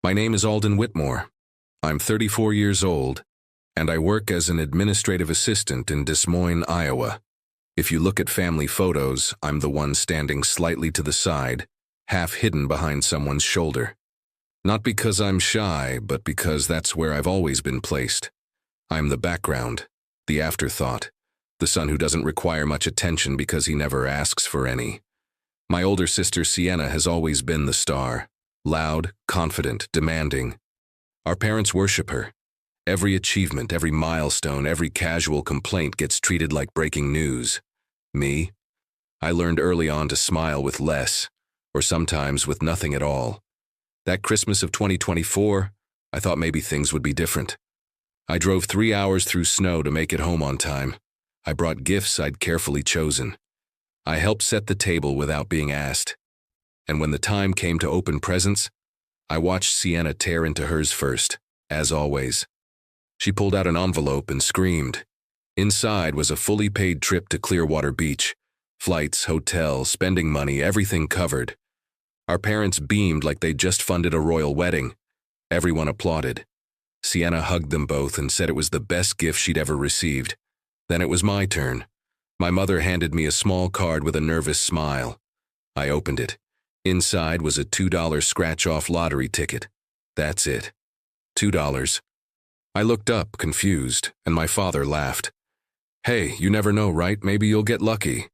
My name is Alden Whitmore. I'm 34 years old, and I work as an administrative assistant in Des Moines, Iowa. If you look at family photos, I'm the one standing slightly to the side, half hidden behind someone's shoulder. Not because I'm shy, but because that's where I've always been placed. I'm the background, the afterthought, the son who doesn't require much attention because he never asks for any. My older sister Sienna has always been the star, loud, confident, demanding. Our parents worship her. Every achievement, every milestone, every casual complaint gets treated like breaking news. Me? I learned early on to smile with less, or sometimes with nothing at all. That Christmas of 2024, I thought maybe things would be different. I drove 3 hours through snow to make it home on time. I brought gifts I'd carefully chosen. I helped set the table without being asked. And when the time came to open presents, I watched Sienna tear into hers first, as always. She pulled out an envelope and screamed. Inside was a fully paid trip to Clearwater Beach. Flights, hotel, spending money, everything covered. Our parents beamed like they'd just funded a royal wedding. Everyone applauded. Sienna hugged them both and said it was the best gift she'd ever received. Then it was my turn. My mother handed me a small card with a nervous smile. I opened it. Inside was a $2 scratch-off lottery ticket. That's it. $2. I looked up, confused, and my father laughed. "Hey, you never know, right? Maybe you'll get lucky."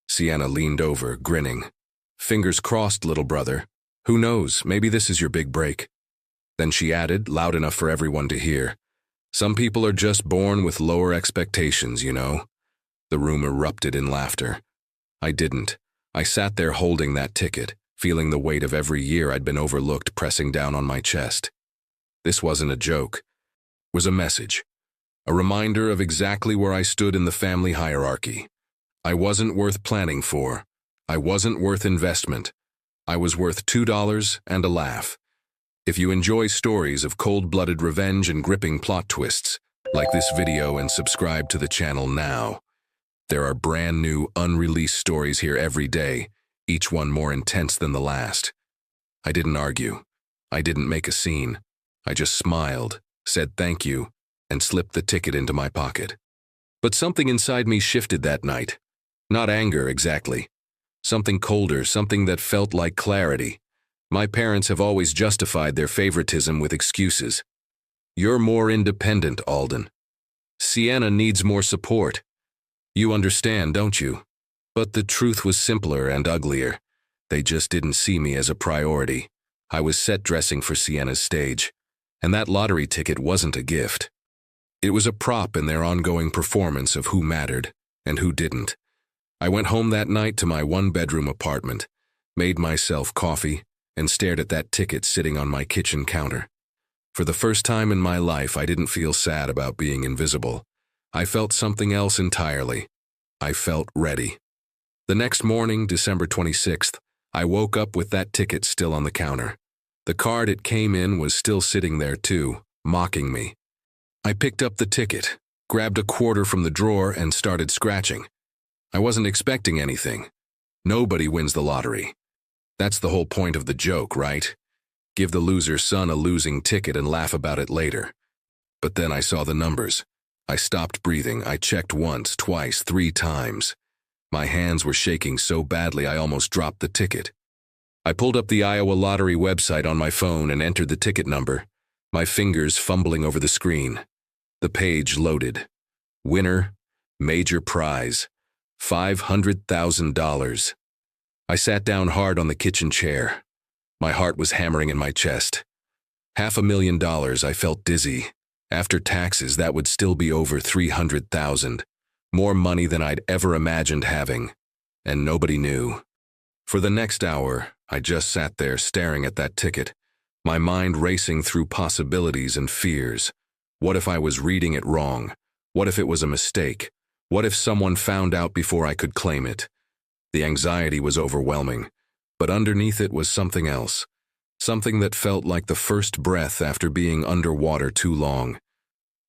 Sienna leaned over, grinning. "Fingers crossed, little brother. Who knows, maybe this is your big break." Then she added, loud enough for everyone to hear, "Some people are just born with lower expectations, you know." The room erupted in laughter. I didn't. I sat there holding that ticket, feeling the weight of every year I'd been overlooked pressing down on my chest. This wasn't a joke. It was a message. A reminder of exactly where I stood in the family hierarchy. I wasn't worth planning for. I wasn't worth investment. I was worth $2 and a laugh. If you enjoy stories of cold-blooded revenge and gripping plot twists, like this video and subscribe to the channel now. There are brand new, unreleased stories here every day, each one more intense than the last. I didn't argue. I didn't make a scene. I just smiled, said thank you, and slipped the ticket into my pocket. But something inside me shifted that night. Not anger, exactly. Something colder, something that felt like clarity. My parents have always justified their favoritism with excuses. "You're more independent, Alden. Sienna needs more support. You understand, don't you?" But the truth was simpler and uglier. They just didn't see me as a priority. I was set dressing for Sienna's stage. And that lottery ticket wasn't a gift. It was a prop in their ongoing performance of who mattered and who didn't. I went home that night to my one-bedroom apartment, made myself coffee, and stared at that ticket sitting on my kitchen counter. For the first time in my life, I didn't feel sad about being invisible. I felt something else entirely. I felt ready. The next morning, December 26th, I woke up with that ticket still on the counter. The card it came in was still sitting there too, mocking me. I picked up the ticket, grabbed a quarter from the drawer, and started scratching. I wasn't expecting anything. Nobody wins the lottery. That's the whole point of the joke, right? Give the loser's son a losing ticket and laugh about it later. But then I saw the numbers. I stopped breathing. I checked once, twice, 3 times. My hands were shaking so badly I almost dropped the ticket. I pulled up the Iowa Lottery website on my phone and entered the ticket number, my fingers fumbling over the screen. The page loaded. Winner, major prize, $500,000. I sat down hard on the kitchen chair. My heart was hammering in my chest. $500,000, I felt dizzy. After taxes, that would still be over $300,000. More money than I'd ever imagined having. And nobody knew. For the next hour, I just sat there staring at that ticket, my mind racing through possibilities and fears. What if I was reading it wrong? What if it was a mistake? What if someone found out before I could claim it? The anxiety was overwhelming, but underneath it was something else. Something that felt like the first breath after being underwater too long.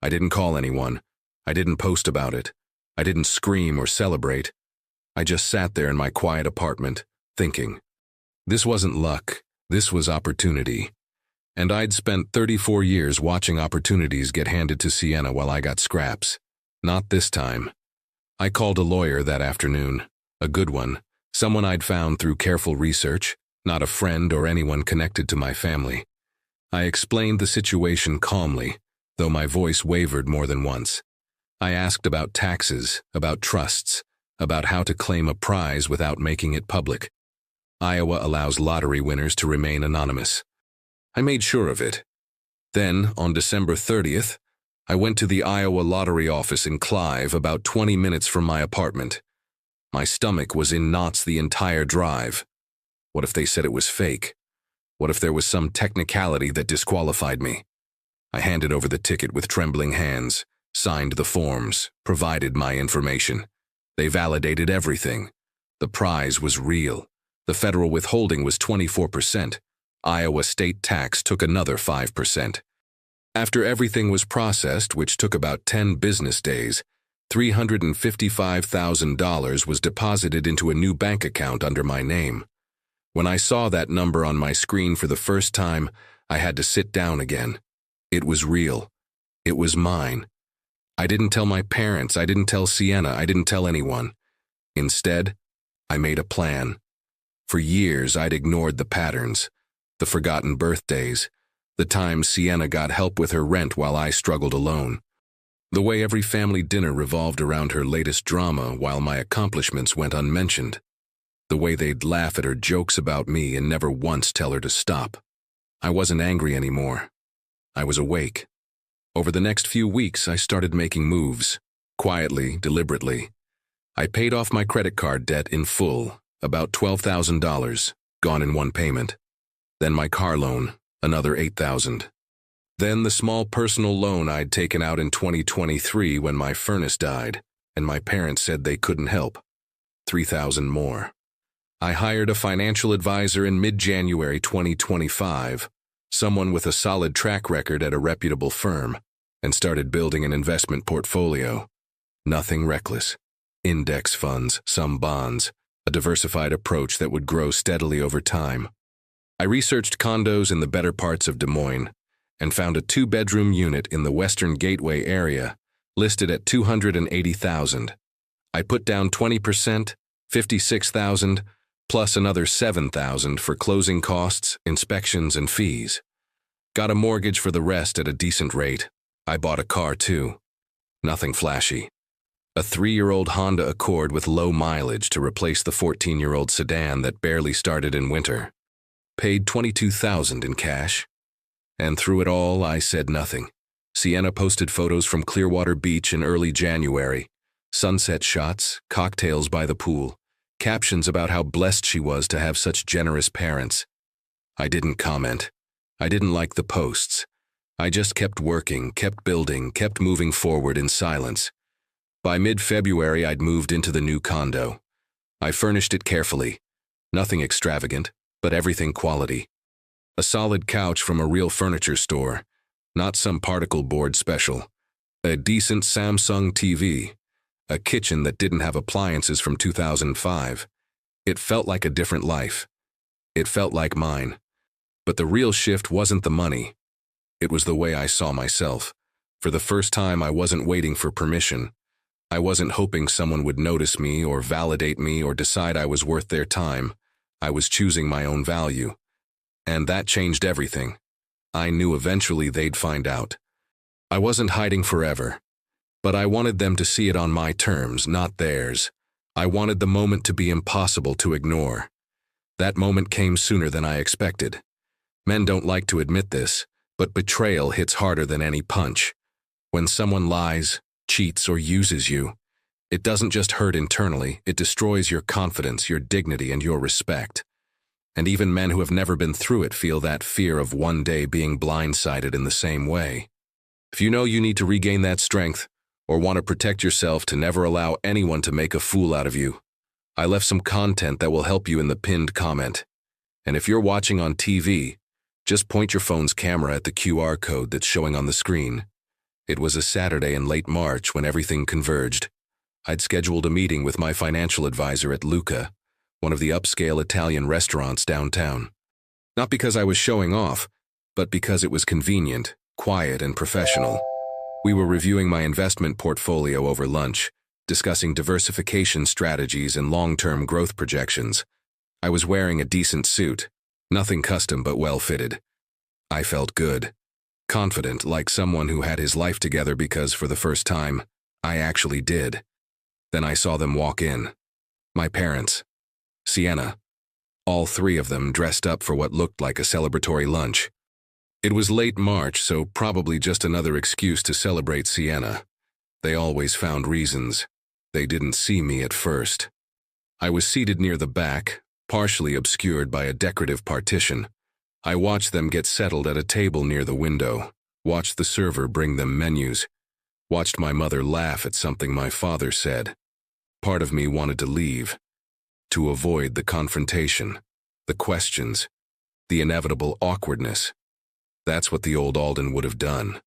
I didn't call anyone. I didn't post about it. I didn't scream or celebrate. I just sat there in my quiet apartment, thinking. This wasn't luck. This was opportunity. And I'd spent 34 years watching opportunities get handed to Sienna while I got scraps. Not this time. I called a lawyer that afternoon, a good one, someone I'd found through careful research, not a friend or anyone connected to my family. I explained the situation calmly, though my voice wavered more than once. I asked about taxes, about trusts, about how to claim a prize without making it public. Iowa allows lottery winners to remain anonymous. I made sure of it. Then, on December 30th, I went to the Iowa lottery office in Clive, about 20 minutes from my apartment. My stomach was in knots the entire drive. What if they said it was fake? What if there was some technicality that disqualified me? I handed over the ticket with trembling hands, signed the forms, provided my information. They validated everything. The prize was real. The federal withholding was 24%. Iowa state tax took another 5%. After everything was processed, which took about 10 business days, $355,000 was deposited into a new bank account under my name. When I saw that number on my screen for the first time, I had to sit down again. It was real. It was mine. I didn't tell my parents, I didn't tell Sienna, I didn't tell anyone. Instead, I made a plan. For years, I'd ignored the patterns, the forgotten birthdays, the times Sienna got help with her rent while I struggled alone. The way every family dinner revolved around her latest drama while my accomplishments went unmentioned. The way they'd laugh at her jokes about me and never once tell her to stop. I wasn't angry anymore. I was awake. Over the next few weeks, I started making moves, quietly, deliberately. I paid off my credit card debt in full, about $12,000, gone in one payment. Then my car loan, another $8,000. Then the small personal loan I'd taken out in 2023 when my furnace died, and my parents said they couldn't help. $3,000 more. I hired a financial advisor in mid-January 2025, someone with a solid track record at a reputable firm, and started building an investment portfolio. Nothing reckless. Index funds, some bonds, a diversified approach that would grow steadily over time. I researched condos in the better parts of Des Moines and found a 2-bedroom unit in the Western Gateway area, listed at $280,000. I put down 20%, $56,000, plus another $7,000 for closing costs, inspections, and fees. Got a mortgage for the rest at a decent rate. I bought a car too. Nothing flashy. A 3-year-old Honda Accord with low mileage to replace the 14-year-old sedan that barely started in winter. Paid $22,000 in cash. And through it all, I said nothing. Sienna posted photos from Clearwater Beach in early January. Sunset shots, cocktails by the pool, captions about how blessed she was to have such generous parents. I didn't comment. I didn't like the posts. I just kept working, kept building, kept moving forward in silence. By mid-February, I'd moved into the new condo. I furnished it carefully. Nothing extravagant, but everything quality. A solid couch from a real furniture store, not some particle board special. A decent Samsung TV. A kitchen that didn't have appliances from 2005. It felt like a different life. It felt like mine. But the real shift wasn't the money. It was the way I saw myself. For the first time, I wasn't waiting for permission. I wasn't hoping someone would notice me or validate me or decide I was worth their time. I was choosing my own value. And that changed everything. I knew eventually they'd find out. I wasn't hiding forever. But I wanted them to see it on my terms, not theirs. I wanted the moment to be impossible to ignore. That moment came sooner than I expected. Men don't like to admit this, but betrayal hits harder than any punch. When someone lies, cheats, or uses you, it doesn't just hurt internally, it destroys your confidence, your dignity, and your respect. And even men who have never been through it feel that fear of one day being blindsided in the same way. If you know you need to regain that strength, or want to protect yourself to never allow anyone to make a fool out of you, I left some content that will help you in the pinned comment. And if you're watching on TV, just point your phone's camera at the QR code that's showing on the screen. It was a Saturday in late March when everything converged. I'd scheduled a meeting with my financial advisor at Luca, one of the upscale Italian restaurants downtown. Not because I was showing off, but because it was convenient, quiet, and professional. We were reviewing my investment portfolio over lunch, discussing diversification strategies and long-term growth projections. I was wearing a decent suit, nothing custom but well-fitted. I felt good, confident, like someone who had his life together because for the first time, I actually did. Then I saw them walk in. My parents, Sienna, all three of them dressed up for what looked like a celebratory lunch. It was late March, so probably just another excuse to celebrate Sienna. They always found reasons. They didn't see me at first. I was seated near the back, partially obscured by a decorative partition. I watched them get settled at a table near the window, watched the server bring them menus, watched my mother laugh at something my father said. Part of me wanted to leave, to avoid the confrontation, the questions, the inevitable awkwardness. That's what the old Alden would have done.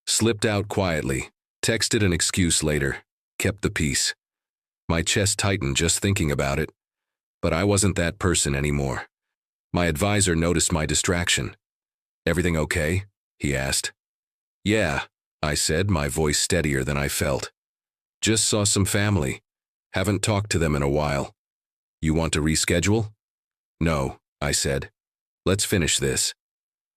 Slipped out quietly, texted an excuse later, kept the peace. My chest tightened just thinking about it, but I wasn't that person anymore. My advisor noticed my distraction. "Everything okay?" he asked. "Yeah," I said, my voice steadier than I felt. "Just saw some family. Haven't talked to them in a while. You want to reschedule?" "No," I said. "Let's finish this."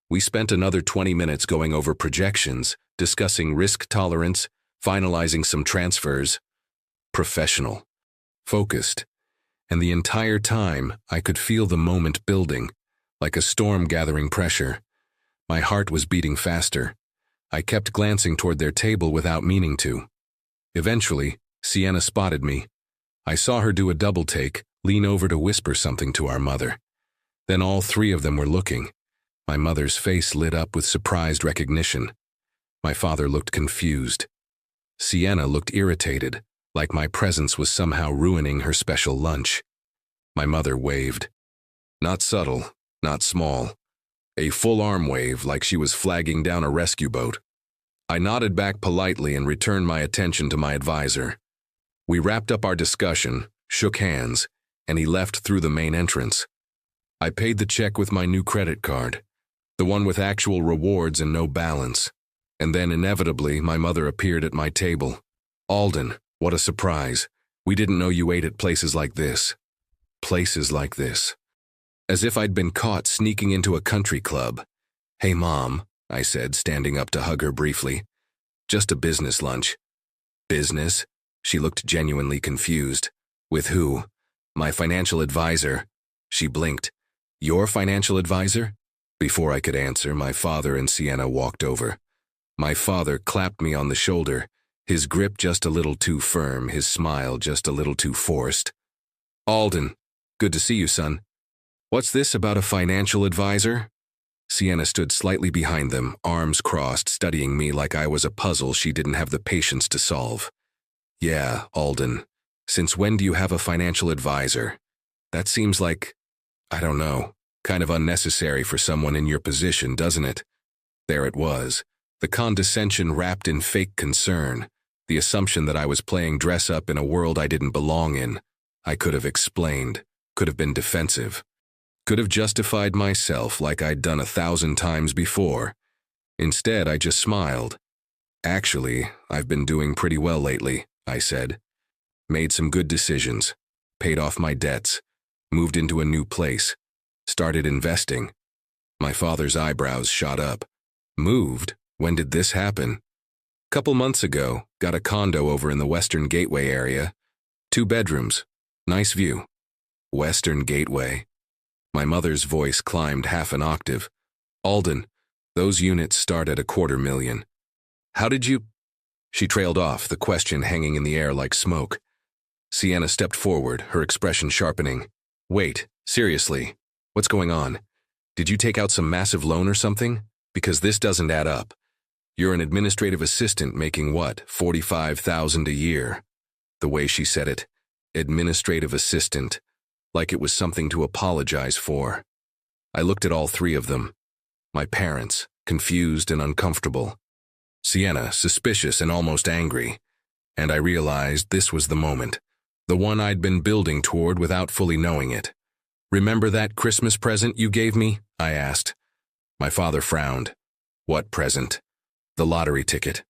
We spent another 20 minutes going over projections, discussing risk tolerance, finalizing some transfers. Professional, focused, and the entire time I could feel the moment building, like a storm gathering pressure. My heart was beating faster. I kept glancing toward their table without meaning to. Eventually, Sienna spotted me. I saw her do a double take, lean over to whisper something to our mother. Then all three of them were looking. My mother's face lit up with surprised recognition. My father looked confused. Sienna looked irritated, like my presence was somehow ruining her special lunch. My mother waved. Not subtle, not small. A full arm wave like she was flagging down a rescue boat. I nodded back politely and returned my attention to my advisor. We wrapped up our discussion, shook hands, and he left through the main entrance. I paid the check with my new credit card, the one with actual rewards and no balance. And then inevitably, my mother appeared at my table. "Alden, what a surprise. We didn't know you ate at places like this." Places like this. As if I'd been caught sneaking into a country club. "Hey, Mom," I said, standing up to hug her briefly. "Just a business lunch." "Business?" She looked genuinely confused. "With who?" "My financial advisor." She blinked. "Your financial advisor?" Before I could answer, my father and Sienna walked over. My father clapped me on the shoulder, his grip just a little too firm, his smile just a little too forced. "Alden, good to see you, son. What's this about a financial advisor?" Sienna stood slightly behind them, arms crossed, studying me like I was a puzzle she didn't have the patience to solve. "Yeah, Alden. Since when do you have a financial advisor? That seems like, I don't know, kind of unnecessary for someone in your position, doesn't it?" There it was, the condescension wrapped in fake concern, the assumption that I was playing dress-up in a world I didn't belong in. I could have explained, could have been defensive, could have justified myself like I'd done 1,000 times before. Instead, I just smiled. "Actually, I've been doing pretty well lately," I said. "Made some good decisions, paid off my debts, moved into a new place, started investing." My father's eyebrows shot up. "Moved? When did this happen?" "Couple months ago, got a condo over in the Western Gateway area. 2 bedrooms, nice view." Western Gateway. My mother's voice climbed half an octave. "Alden, those units start at $250,000. How did you—" She trailed off, the question hanging in the air like smoke. Sienna stepped forward, her expression sharpening. "Wait, seriously, what's going on? Did you take out some massive loan or something? Because this doesn't add up. You're an administrative assistant making what, $45,000 a year?" The way she said it, administrative assistant, like it was something to apologize for. I looked at all three of them. My parents, confused and uncomfortable. Sienna, suspicious and almost angry. And I realized this was the moment, the one I'd been building toward without fully knowing it. "Remember that Christmas present you gave me?" I asked. My father frowned. What present? The lottery ticket.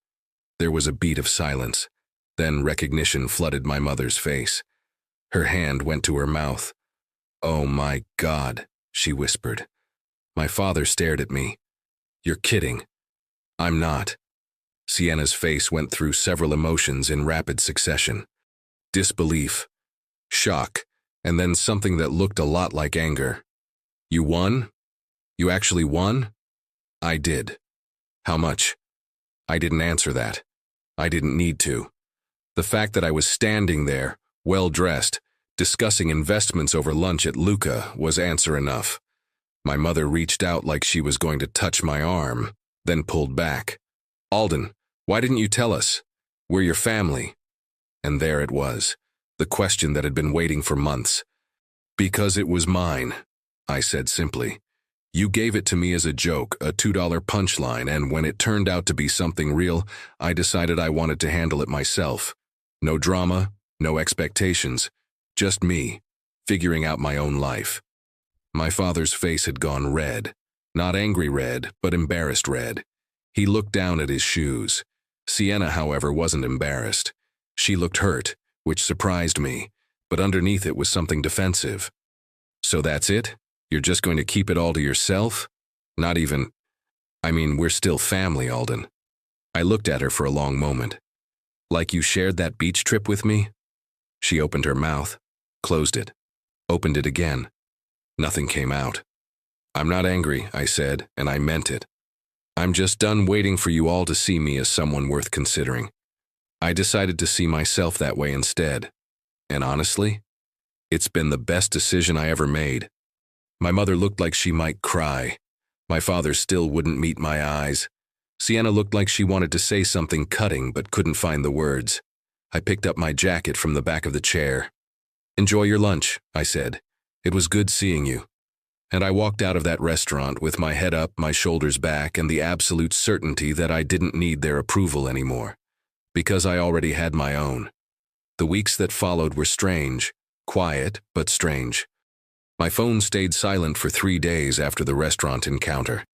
There was a beat of silence. Then recognition flooded my mother's face. Her hand went to her mouth. "Oh my God," she whispered. My father stared at me. "You're kidding." "I'm not." Sienna's face went through several emotions in rapid succession. Disbelief, shock, and then something that looked a lot like anger. "You won? You actually won?" "I did." "How much?" I didn't answer that. I didn't need to. The fact that I was standing there, well-dressed, discussing investments over lunch at Luca was answer enough. My mother reached out like she was going to touch my arm, then pulled back. "Alden, why didn't you tell us? We're your family." And there it was, the question that had been waiting for months. "Because it was mine," I said simply. "You gave it to me as a joke, a $2 punchline, and when it turned out to be something real, I decided I wanted to handle it myself. No drama, no expectations, just me, figuring out my own life." My father's face had gone red. Not angry red, but embarrassed red. He looked down at his shoes. Sienna, however, wasn't embarrassed. She looked hurt, which surprised me, but underneath it was something defensive. "So that's it? You're just going to keep it all to yourself? Not even... I mean, we're still family, Alden." I looked at her for a long moment. "Like you shared that beach trip with me?" She opened her mouth, closed it, opened it again. Nothing came out. "I'm not angry," I said, and I meant it. "I'm just done waiting for you all to see me as someone worth considering. I decided to see myself that way instead. And honestly, it's been the best decision I ever made." My mother looked like she might cry. My father still wouldn't meet my eyes. Sienna looked like she wanted to say something cutting but couldn't find the words. I picked up my jacket from the back of the chair. "Enjoy your lunch," I said. "It was good seeing you." And I walked out of that restaurant with my head up, my shoulders back, and the absolute certainty that I didn't need their approval anymore, because I already had my own. The weeks that followed were strange, quiet but strange. My phone stayed silent for 3 days after the restaurant encounter.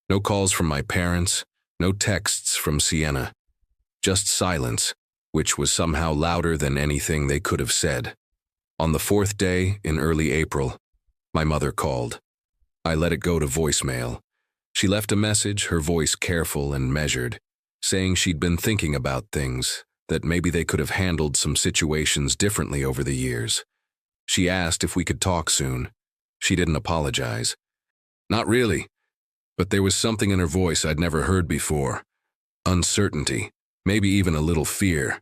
No calls from my parents, no texts from Sienna. Just silence, which was somehow louder than anything they could have said. On the 4th day, in early April, my mother called. I let it go to voicemail. She left a message, her voice careful and measured, saying she'd been thinking about things, that maybe they could have handled some situations differently over the years. She asked if we could talk soon. She didn't apologize. Not really, but there was something in her voice I'd never heard before. Uncertainty, maybe even a little fear.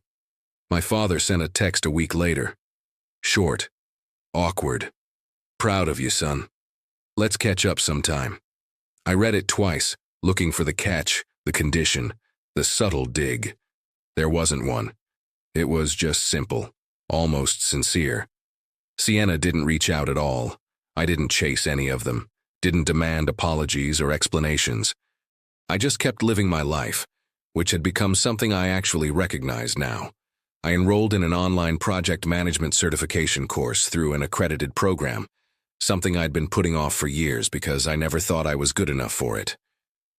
My father sent a text a week later. Short, awkward. "Proud of you, son. Let's catch up sometime." I read it twice, looking for the catch, the condition, the subtle dig. There wasn't one. It was just simple, almost sincere. Sienna didn't reach out at all. I didn't chase any of them, didn't demand apologies or explanations. I just kept living my life, which had become something I actually recognized now. I enrolled in an online project management certification course through an accredited program, something I'd been putting off for years because I never thought I was good enough for it.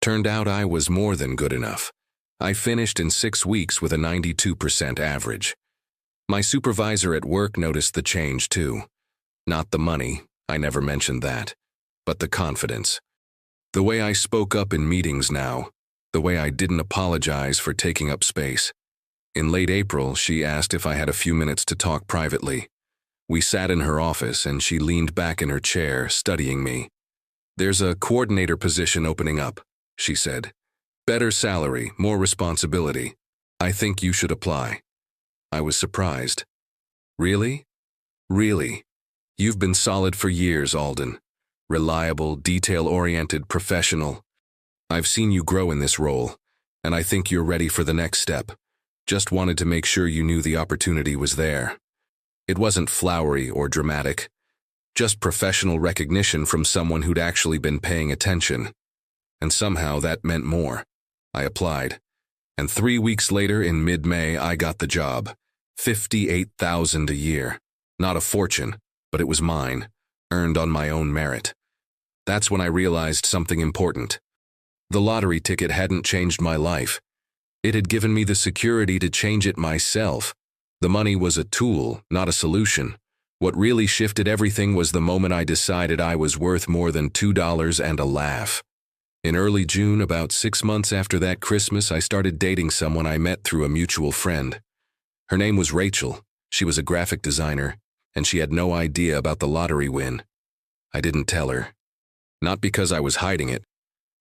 Turned out I was more than good enough. I finished in 6 weeks with a 92% average. My supervisor at work noticed the change too. Not the money, I never mentioned that, but the confidence. The way I spoke up in meetings now, the way I didn't apologize for taking up space. In late April, she asked if I had a few minutes to talk privately. We sat in her office and she leaned back in her chair, studying me. "There's a coordinator position opening up," she said. "Better salary, more responsibility. I think you should apply." I was surprised. "Really? Really? You've been solid for years, Alden. Reliable, detail-oriented, professional. I've seen you grow in this role, and I think you're ready for the next step. Just wanted to make sure you knew the opportunity was there." It wasn't flowery or dramatic, just professional recognition from someone who'd actually been paying attention. And somehow that meant more. I applied. And 3 weeks later, in mid-May, I got the job. $58,000 a year. Not a fortune, but it was mine, earned on my own merit. That's when I realized something important. The lottery ticket hadn't changed my life. It had given me the security to change it myself. The money was a tool, not a solution. What really shifted everything was the moment I decided I was worth more than $2 and a laugh. In early June, about 6 months after that Christmas, I started dating someone I met through a mutual friend. Her name was Rachel. She was a graphic designer, and she had no idea about the lottery win. I didn't tell her. Not because I was hiding it,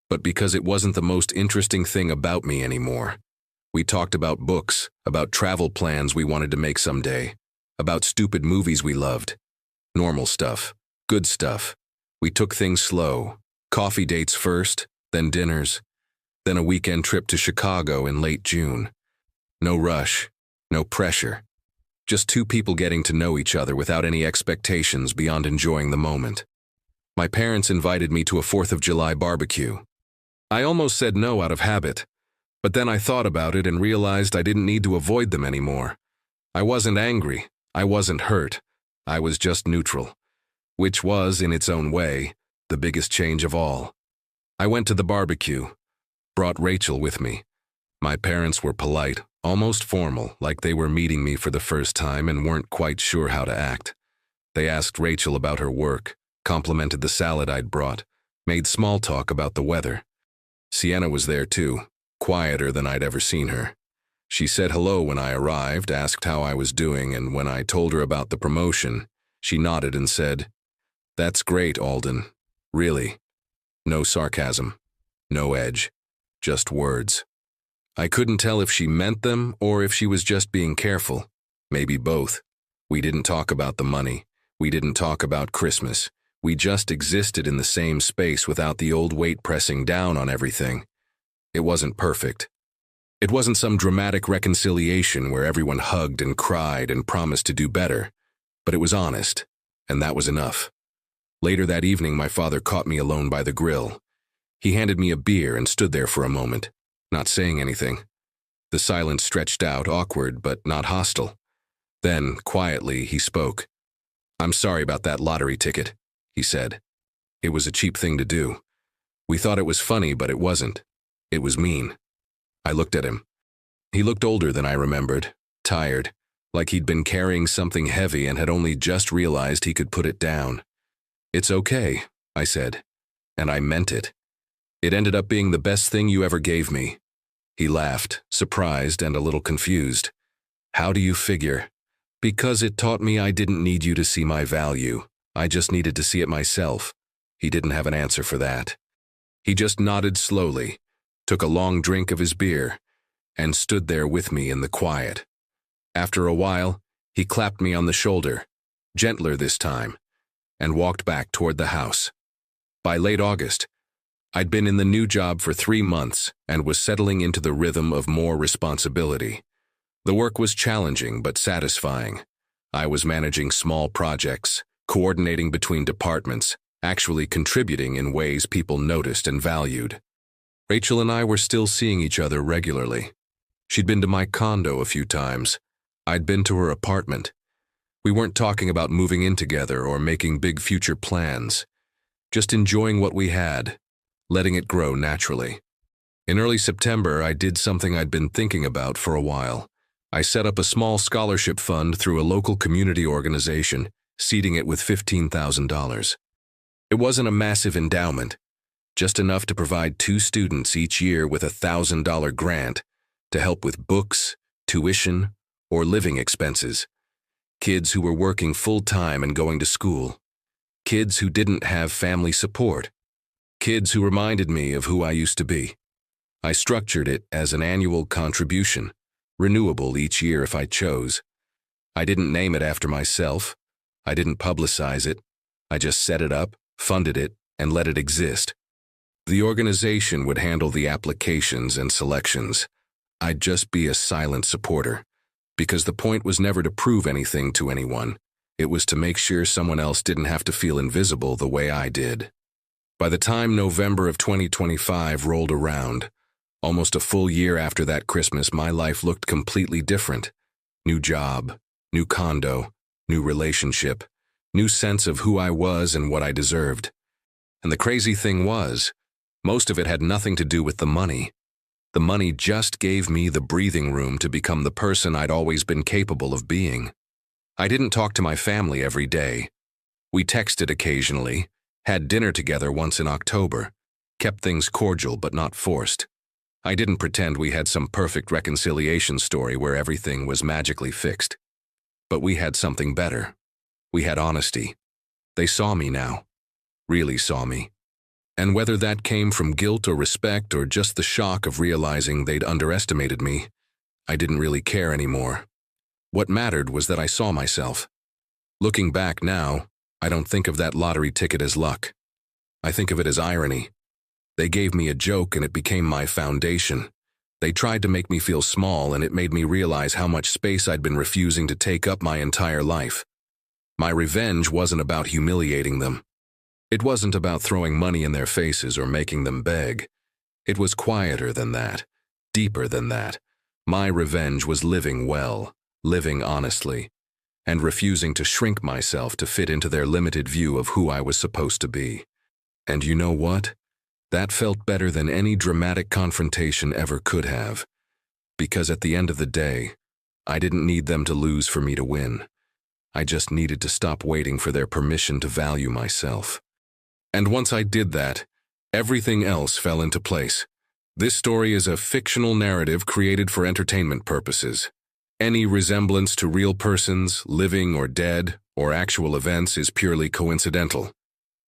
but because it wasn't the most interesting thing about me anymore. We talked about books, about travel plans we wanted to make someday, about stupid movies we loved. Normal stuff, good stuff. We took things slow. Coffee dates first, then dinners, then a weekend trip to Chicago in late June. No rush, no pressure. Just two people getting to know each other without any expectations beyond enjoying the moment. My parents invited me to a 4th of July barbecue. I almost said no out of habit, but then I thought about it and realized I didn't need to avoid them anymore. I wasn't angry, I wasn't hurt, I was just neutral, which was, in its own way, the biggest change of all. I went to the barbecue, brought Rachel with me. My parents were polite, almost formal, like they were meeting me for the first time and weren't quite sure how to act. They asked Rachel about her work, complimented the salad I'd brought, made small talk about the weather. Sienna was there too, quieter than I'd ever seen her. She said hello when I arrived, asked how I was doing, and when I told her about the promotion, she nodded and said, "That's great, Alden. Really." No sarcasm, no edge, just words. I couldn't tell if she meant them or if she was just being careful. Maybe both. We didn't talk about the money. We didn't talk about Christmas. We just existed in the same space without the old weight pressing down on everything. It wasn't perfect. It wasn't some dramatic reconciliation where everyone hugged and cried and promised to do better, but it was honest, and that was enough. Later that evening, my father caught me alone by the grill. He handed me a beer and stood there for a moment, not saying anything. The silence stretched out, awkward but not hostile. Then, quietly, he spoke. "I'm sorry about that lottery ticket," he said. It was a cheap thing to do. We thought it was funny, but it wasn't. It was mean. I looked at him. He looked older than I remembered, tired, like he'd been carrying something heavy and had only just realized he could put it down. "It's okay," I said, and I meant it. "It ended up being the best thing you ever gave me." He laughed, surprised and a little confused. "How do you figure?" "Because it taught me I didn't need you to see my value. I just needed to see it myself." He didn't have an answer for that. He just nodded slowly, took a long drink of his beer, and stood there with me in the quiet. After a while, he clapped me on the shoulder, gentler this time, and walked back toward the house. By late August, I'd been in the new job for 3 months and was settling into the rhythm of more responsibility. The work was challenging but satisfying. I was managing small projects, coordinating between departments, actually contributing in ways people noticed and valued. Rachel and I were still seeing each other regularly. She'd been to my condo a few times. I'd been to her apartment. We weren't talking about moving in together or making big future plans, just enjoying what we had, letting it grow naturally. In early September, I did something I'd been thinking about for a while. I set up a small scholarship fund through a local community organization, seeding it with $15,000. It wasn't a massive endowment, just enough to provide 2 students each year with a $1,000 grant to help with books, tuition, or living expenses. Kids who were working full-time and going to school. Kids who didn't have family support. Kids who reminded me of who I used to be. I structured it as an annual contribution, renewable each year if I chose. I didn't name it after myself. I didn't publicize it. I just set it up, funded it, and let it exist. The organization would handle the applications and selections. I'd just be a silent supporter, because the point was never to prove anything to anyone. It was to make sure someone else didn't have to feel invisible the way I did. By the time November of 2025 rolled around, almost a full year after that Christmas, my life looked completely different. New job, new condo, new relationship, new sense of who I was and what I deserved. And the crazy thing was, most of it had nothing to do with the money. The money just gave me the breathing room to become the person I'd always been capable of being. I didn't talk to my family every day. We texted occasionally, had dinner together once in October, kept things cordial but not forced. I didn't pretend we had some perfect reconciliation story where everything was magically fixed. But we had something better. We had honesty. They saw me now. Really saw me. And whether that came from guilt or respect or just the shock of realizing they'd underestimated me, I didn't really care anymore. What mattered was that I saw myself. Looking back now, I don't think of that lottery ticket as luck. I think of it as irony. They gave me a joke and it became my foundation. They tried to make me feel small and it made me realize how much space I'd been refusing to take up my entire life. My revenge wasn't about humiliating them. It wasn't about throwing money in their faces or making them beg. It was quieter than that, deeper than that. My revenge was living well, living honestly, and refusing to shrink myself to fit into their limited view of who I was supposed to be. And you know what? That felt better than any dramatic confrontation ever could have. Because at the end of the day, I didn't need them to lose for me to win. I just needed to stop waiting for their permission to value myself. And once I did that, everything else fell into place. This story is a fictional narrative created for entertainment purposes. Any resemblance to real persons, living or dead, or actual events is purely coincidental.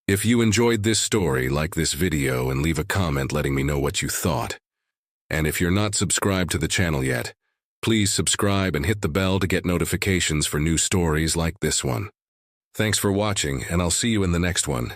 If you enjoyed this story, like this video and leave a comment letting me know what you thought. And if you're not subscribed to the channel yet, please subscribe and hit the bell to get notifications for new stories like this one. Thanks for watching, and I'll see you in the next one.